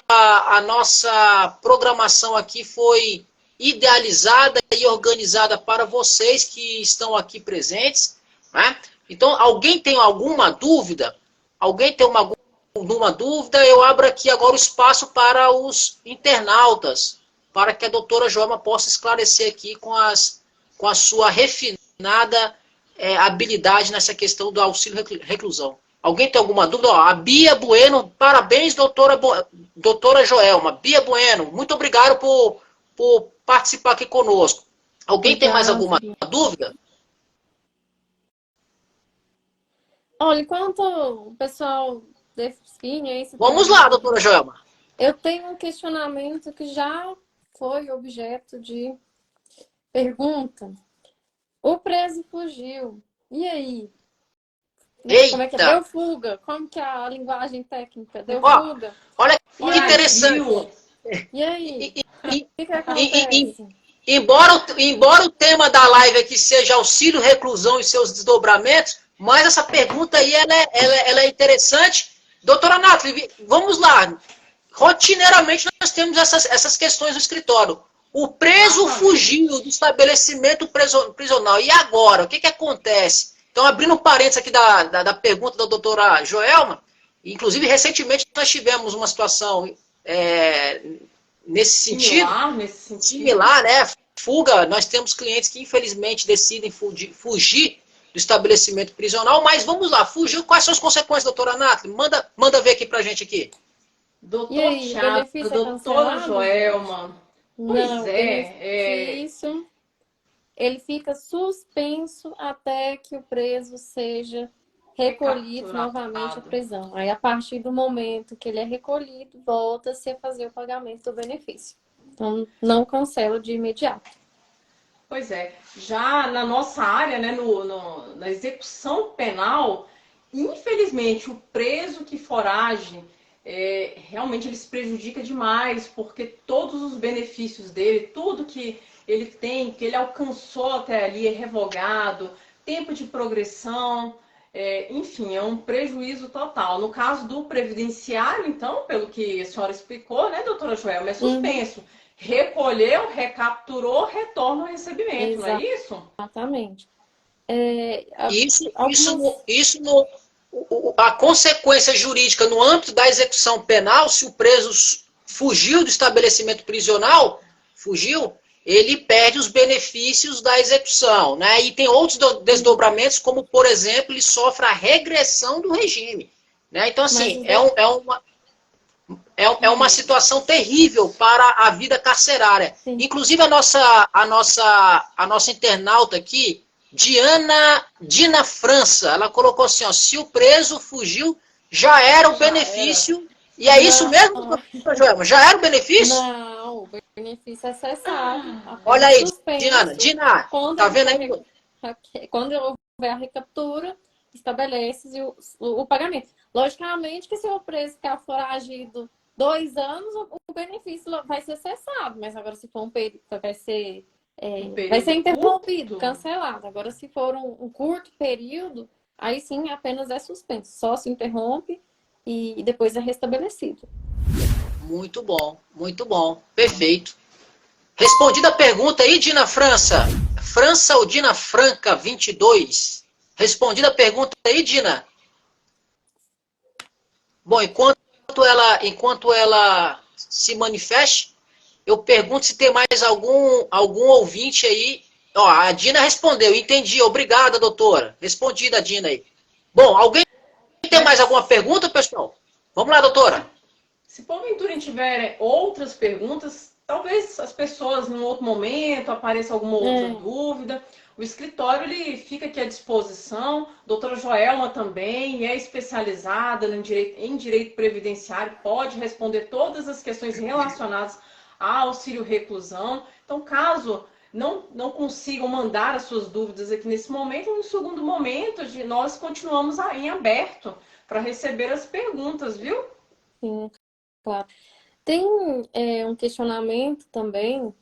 programação aqui foi idealizada e organizada para vocês que estão aqui presentes, né? Então, alguém tem alguma dúvida? Alguém tem alguma dúvida? Eu abro aqui agora o espaço para os internautas, para que a doutora Joelma possa esclarecer aqui com a sua refinada habilidade nessa questão do auxílio reclusão. Alguém tem alguma dúvida? Ó, a Bia Bueno, parabéns, doutora Joelma. Bia Bueno, muito obrigado por participar aqui conosco. Alguém tem mais alguma dúvida? Olha, enquanto o pessoal define aí... Vamos lá, doutora Joelma. Eu tenho um questionamento que já foi objeto de pergunta. O preso fugiu. E aí? Eita. Como é que é? Deu fuga? Como que é a linguagem técnica? Deu fuga? Olha que interessante. E aí? O que acontece? Embora o tema da live aqui seja auxílio reclusão e seus desdobramentos, mas essa pergunta aí ela é interessante. Doutora Nathalie, vamos lá. Rotineiramente nós temos essas questões no escritório. O preso fugiu do estabelecimento prisional. E agora? O que acontece? Então, abrindo um parênteses aqui da pergunta da doutora Joelma, inclusive, recentemente nós tivemos uma situação nesse sentido. Similar, né? Fuga, nós temos clientes que, infelizmente, decidem fugir do estabelecimento prisional, mas vamos lá, fugiu. Quais são as consequências, doutora Nathalie? Manda ver aqui pra gente aqui. Doutor Tiago, doutora Joelma. Não, ele fica suspenso até que o preso seja recolhido novamente à prisão. Aí, a partir do momento que ele é recolhido, volta-se a fazer o pagamento do benefício. Então, não cancela de imediato. Pois é, já na nossa área, né, na execução penal, infelizmente o preso que forage, realmente ele se prejudica demais, porque todos os benefícios dele, tudo que ele tem, que ele alcançou até ali é revogado, tempo de progressão, enfim, é um prejuízo total. No caso do previdenciário, então, pelo que a senhora explicou, né, doutora Joelma, é suspenso. Recolheu, recapturou, retorna ao recebimento, não é isso? Exatamente. A consequência jurídica no âmbito da execução penal, se o preso fugiu do estabelecimento prisional, ele perde os benefícios da execução, né? E tem outros desdobramentos, como, por exemplo, ele sofre a regressão do regime, né? Então, assim, é uma situação terrível para a vida carcerária. Sim. Inclusive, a nossa internauta aqui, Dina França, ela colocou assim, ó, se o preso fugiu, já era o benefício. E é isso mesmo, Joelma? Já era o benefício? Não, o benefício é cessado. Olha aí, suspenso, Dina, tá vendo aí? Quando houver a recaptura, estabelece o pagamento. Logicamente que se o preso ficar foragido 2 anos, o benefício vai ser cessado, mas agora se for um período, vai ser interrompido, cancelado. Agora, se for um curto período, aí sim apenas é suspenso. Só se interrompe e depois é restabelecido. Muito bom. Perfeito. Respondida a pergunta aí, Dina França. França ou Dina Franca 22? Respondida a pergunta aí, Dina? Bom, enquanto ela se manifeste, eu pergunto se tem mais algum ouvinte aí. Ó, a Dina respondeu, entendi. Obrigada, doutora. Respondida a Dina aí. Bom, alguém tem mais alguma pergunta, pessoal? Vamos lá, doutora. Se porventura tiverem outras perguntas, talvez as pessoas, num outro momento, apareça alguma outra dúvida. O escritório ele fica aqui à disposição. Doutora Joelma também é especializada em direito previdenciário, pode responder todas as questões relacionadas ao auxílio reclusão. Então, caso não consigam mandar as suas dúvidas aqui nesse momento, no segundo momento, nós continuamos em aberto para receber as perguntas, viu? Sim, claro. Tem um questionamento também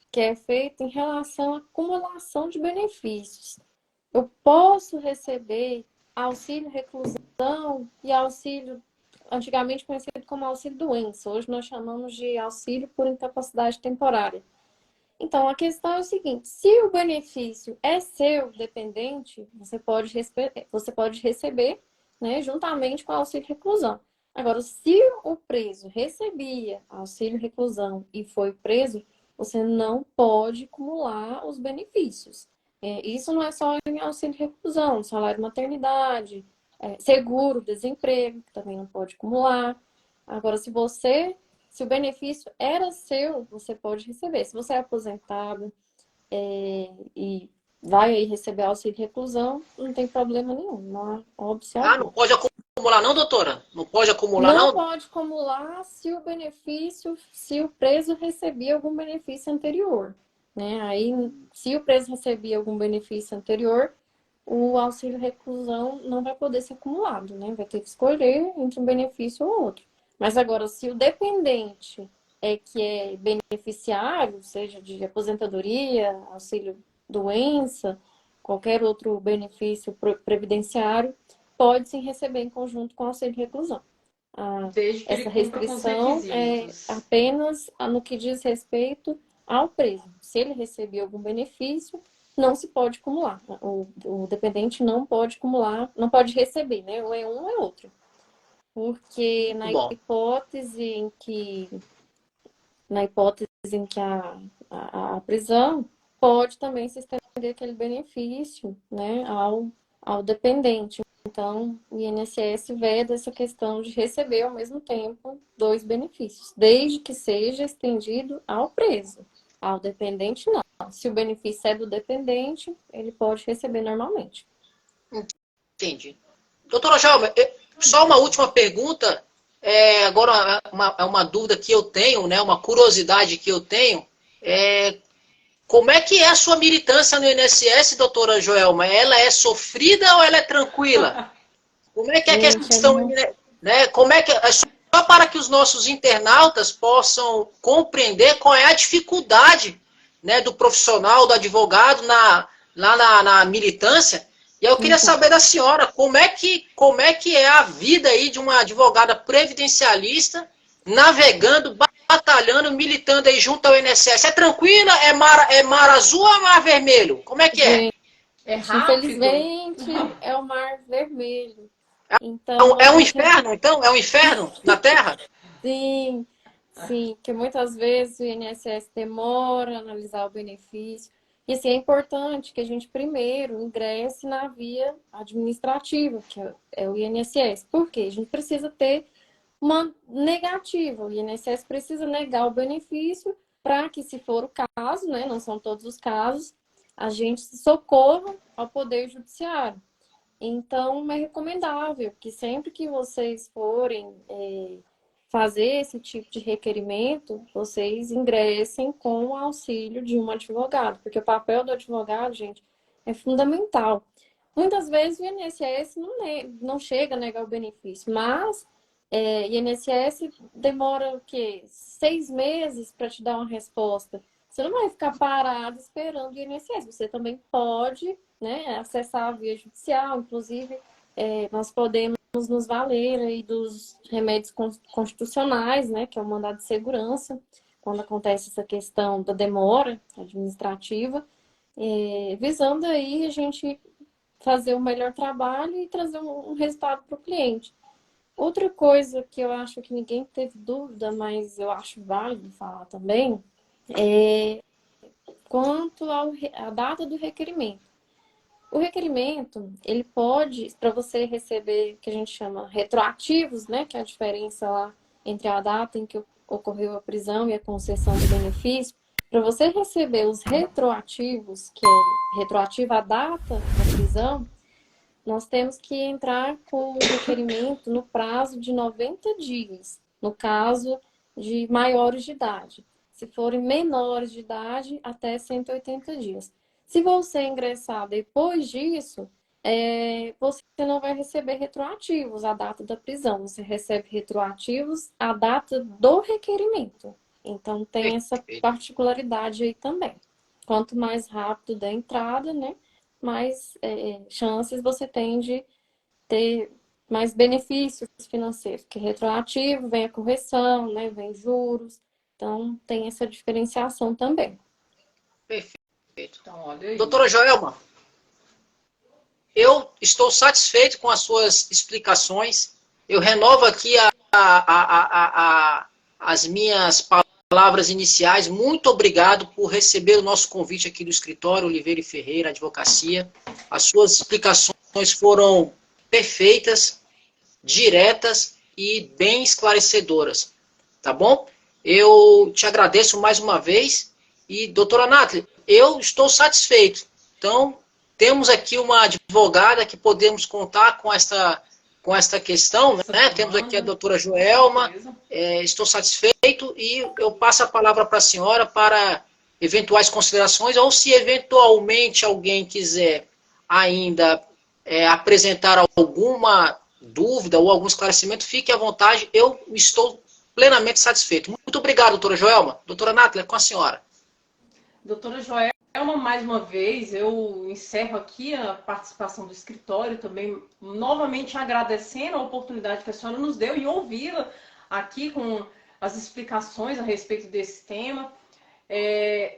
que é feito em relação à acumulação de benefícios. Eu posso receber auxílio reclusão e auxílio, antigamente conhecido como auxílio doença, hoje nós chamamos de auxílio por incapacidade temporária. Então, a questão é o seguinte, se o benefício é seu, dependente, você pode receber, né, juntamente com o auxílio reclusão. Agora, se o preso recebia auxílio reclusão e foi preso, você não pode acumular os benefícios. Isso não é só em auxílio reclusão, salário maternidade, seguro, desemprego, que também não pode acumular. Agora, se o benefício era seu, você pode receber. Se você é aposentado e vai aí receber auxílio reclusão, não tem problema nenhum. Não pode acumular não, doutora? Não pode acumular não? Não pode acumular se o preso recebia algum benefício anterior, né? Aí, se o preso recebia algum benefício anterior, o auxílio reclusão não vai poder ser acumulado, né? Vai ter que escolher entre um benefício ou outro. Mas agora, se o dependente que é beneficiário, seja de aposentadoria, auxílio doença, qualquer outro benefício previdenciário, pode sim receber em conjunto com o auxílio reclusão. Essa restrição é apenas no que diz respeito ao preso. Se ele receber algum benefício, não se pode acumular. O dependente não pode acumular, não pode receber, né? Ou é um ou é outro. Porque na hipótese em que a prisão pode também se estender aquele benefício, né, ao dependente. Então, o INSS veda essa questão de receber ao mesmo tempo 2 benefícios, desde que seja estendido ao preso. Ao dependente, não. Se o benefício é do dependente, ele pode receber normalmente. Entendi. Doutora Joelma, só uma última pergunta. Agora, uma dúvida que eu tenho, né, uma curiosidade que eu tenho. como é que é a sua militância no INSS, doutora Joelma? Ela é sofrida ou ela é tranquila? Como é que é a Gente, é questão, muito... né? Como é que só para que os nossos internautas possam compreender qual é a dificuldade, né, do profissional, do advogado lá na militância. E eu queria Uhum. saber da senhora como é que é a vida aí de uma advogada previdencialista navegando, batalhando, militando aí junto ao INSS. É tranquila? É mar azul ou é mar vermelho? Como é que é? Gente, É rápido? infelizmente, é o Mar Vermelho. É um, Então, a é um gente... inferno, então? É um inferno na Terra? Sim, sim, que muitas vezes o INSS demora a analisar o benefício. E assim, é importante que a gente primeiro ingresse na via administrativa, que é o INSS. Por quê? A gente precisa ter uma negativa. O INSS precisa negar o benefício para que, se for o caso, né, não são todos os casos, a gente se socorra ao Poder Judiciário. Então, é recomendável que sempre que vocês forem fazer esse tipo de requerimento, vocês ingressem com o auxílio de um advogado, porque o papel do advogado, gente, é fundamental. Muitas vezes o INSS não chega a negar o benefício, mas INSS demora o quê? 6 meses para te dar uma resposta. Você não vai ficar parado esperando o INSS. Você também pode, né, acessar a via judicial. Inclusive, nós podemos nos valer aí dos remédios constitucionais, né, que é o mandado de segurança, quando acontece essa questão da demora administrativa, visando aí a gente fazer o melhor trabalho e trazer um resultado para o cliente. Outra coisa que eu acho que ninguém teve dúvida, mas eu acho válido falar também, é quanto à data do requerimento. O requerimento, ele pode, para você receber o que a gente chama retroativos, né, que é a diferença lá entre a data em que ocorreu a prisão e a concessão do benefício, para você receber os retroativos, que é retroativa à data da prisão, nós temos que entrar com o requerimento no prazo de 90 dias, no caso de maiores de idade. Se forem menores de idade, até 180 dias. Se você ingressar depois disso, você não vai receber retroativos à data da prisão, você recebe retroativos à data do requerimento. Então, tem essa particularidade aí também. Quanto mais rápido da entrada, né, mais chances você tem de ter mais benefícios financeiros, que retroativo, vem a correção, né, vem juros, então tem essa diferenciação também. Perfeito. Então, olha aí. Doutora Joelma, eu estou satisfeito com as suas explicações. Eu renovo aqui as minhas palavras iniciais. Muito obrigado por receber o nosso convite aqui do escritório Oliveira e Ferreira Advocacia. As suas explicações foram perfeitas, diretas e bem esclarecedoras. Tá bom? Eu te agradeço mais uma vez. E, doutora Nathalie, eu estou satisfeito. Então, temos aqui uma advogada que podemos contar com esta questão, né? Temos aqui a doutora Joelma, estou satisfeito e eu passo a palavra para a senhora para eventuais considerações, ou se eventualmente alguém quiser ainda apresentar alguma dúvida ou algum esclarecimento, fique à vontade, eu estou plenamente satisfeito. Muito obrigado, doutora Joelma. Doutora Nathalie, é com a senhora. Doutora Joelma, mais uma vez, eu encerro aqui a participação do escritório, também novamente agradecendo a oportunidade que a senhora nos deu e ouvi-la aqui com as explicações a respeito desse tema.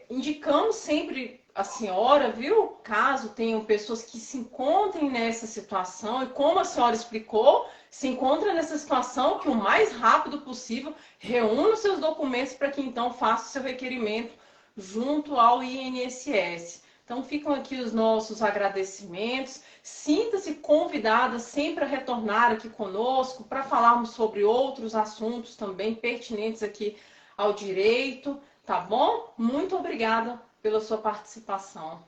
Indicamos sempre a senhora, viu, caso tenham pessoas que se encontrem nessa situação, e como a senhora explicou, se encontra nessa situação, que o mais rápido possível reúna os seus documentos para que então faça o seu requerimento junto ao INSS. Então ficam aqui os nossos agradecimentos. Sinta-se convidada sempre a retornar aqui conosco para falarmos sobre outros assuntos também pertinentes aqui ao direito, tá bom? Muito obrigada pela sua participação.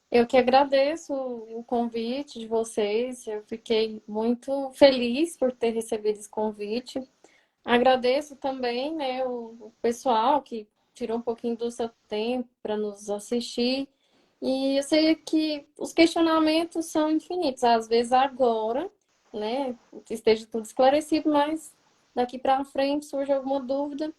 Eu que agradeço o convite de vocês, eu fiquei muito feliz por ter recebido esse convite. Agradeço também, né, o pessoal que tirou um pouquinho do seu tempo para nos assistir. E eu sei que os questionamentos são infinitos. Às vezes agora, né, esteja tudo esclarecido, mas daqui para frente surge alguma dúvida.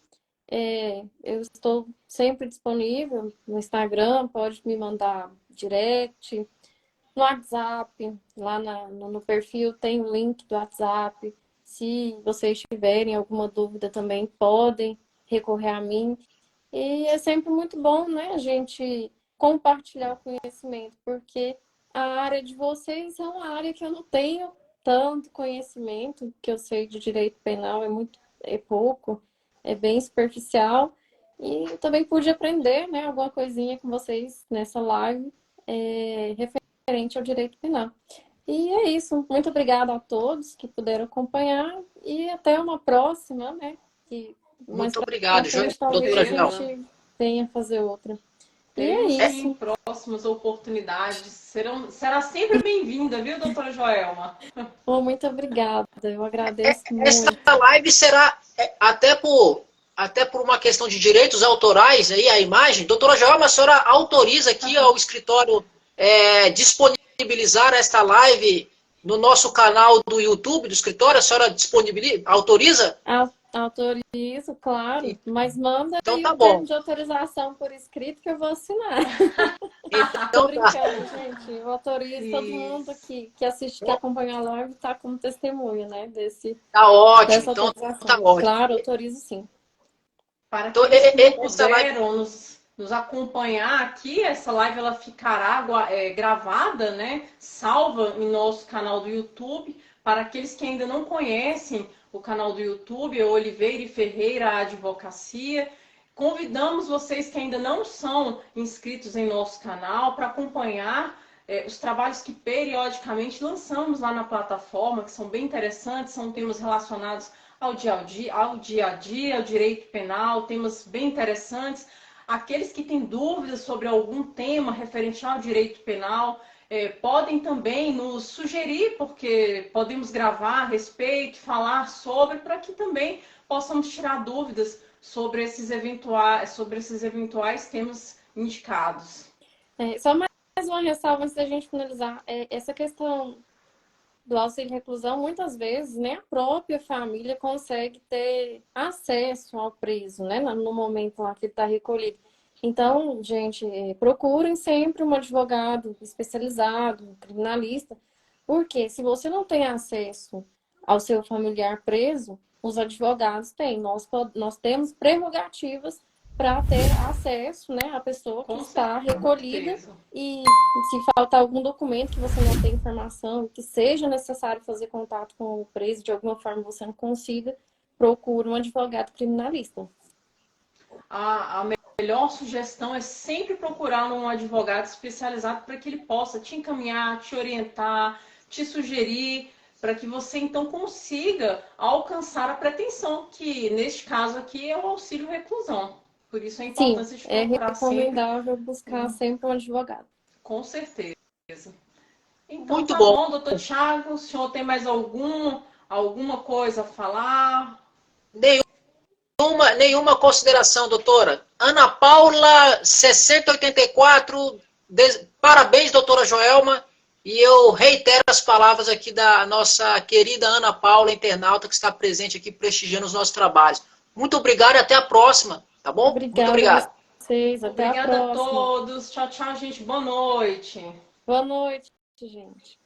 Eu estou sempre disponível no Instagram, pode me mandar direct, no WhatsApp, lá no perfil tem o link do WhatsApp. Se vocês tiverem alguma dúvida também, podem recorrer a mim. E é sempre muito bom, né, a gente compartilhar o conhecimento, porque a área de vocês é uma área que eu não tenho tanto conhecimento, que eu sei de direito penal é pouco, é bem superficial. E eu também pude aprender, né, alguma coisinha com vocês nessa live referente ao direito penal. E é isso. Muito obrigada a todos que puderam acompanhar e até uma próxima, né? Que Muito obrigado, talvez doutora a Joelma. gente venha fazer outra. Teremos E é sim próximas oportunidades. Será sempre bem-vinda, viu, doutora Joelma? muito obrigada. Eu agradeço Esta muito. live será até por uma questão de direitos autorais aí, a imagem. Doutora Joelma, a senhora autoriza aqui ao escritório disponibilizar esta live no nosso canal do YouTube do escritório? A senhora autoriza? Autorizo, claro, mas manda Então aí tá o termo bom. de autorização por escrito que eu vou assinar. Tô Então tá. brincando, gente. Eu autorizo todo mundo que assiste, que acompanha a live, tá como testemunha, né? Tá ótimo. Dessa Então autorização. tá ótimo. Claro, autorizo sim. Para Então, aqueles que não essa live... puderam nos acompanhar aqui, essa live ela ficará gravada, né? Salva em nosso canal do YouTube. Para aqueles que ainda não conhecem o canal do YouTube, é Oliveira e Ferreira Advocacia. Convidamos vocês que ainda não são inscritos em nosso canal para acompanhar os trabalhos que periodicamente lançamos lá na plataforma, que são bem interessantes, são temas relacionados ao dia a dia, ao direito penal, temas bem interessantes. Aqueles que têm dúvidas sobre algum tema referente ao direito penal, podem também nos sugerir, porque podemos gravar a respeito, falar sobre, para que também possamos tirar dúvidas sobre esses eventuais temas indicados. Só mais uma ressalva antes da gente finalizar. Essa questão do auxílio reclusão, muitas vezes, né, a própria família consegue ter acesso ao preso, né, no momento lá que ele está recolhido. Então, gente, procurem sempre um advogado especializado, um criminalista, porque se você não tem acesso ao seu familiar preso, os advogados têm. Nós temos prerrogativas para ter acesso, né, à pessoa que está recolhida. E se faltar algum documento que você não tem informação, que seja necessário fazer contato com o preso, de alguma forma você não consiga, procure um advogado criminalista. A melhor sugestão é sempre procurar um advogado especializado para que ele possa te encaminhar, te orientar, te sugerir, para que você então consiga alcançar a pretensão, que neste caso aqui é o auxílio reclusão. Por isso a importância de procurar recomendável buscar sempre um advogado. Com certeza. Então muito tá bom, doutor Thiago. O senhor tem mais alguma coisa a falar? Nenhuma consideração, doutora. Ana Paula, 6084, parabéns, doutora Joelma. E eu reitero as palavras aqui da nossa querida Ana Paula, internauta, que está presente aqui prestigiando os nossos trabalhos. Muito obrigado e até a próxima, tá bom? Obrigada muito obrigado. A vocês, até Obrigada a próxima. a todos. Tchau, tchau, gente. Boa noite. Boa noite, gente.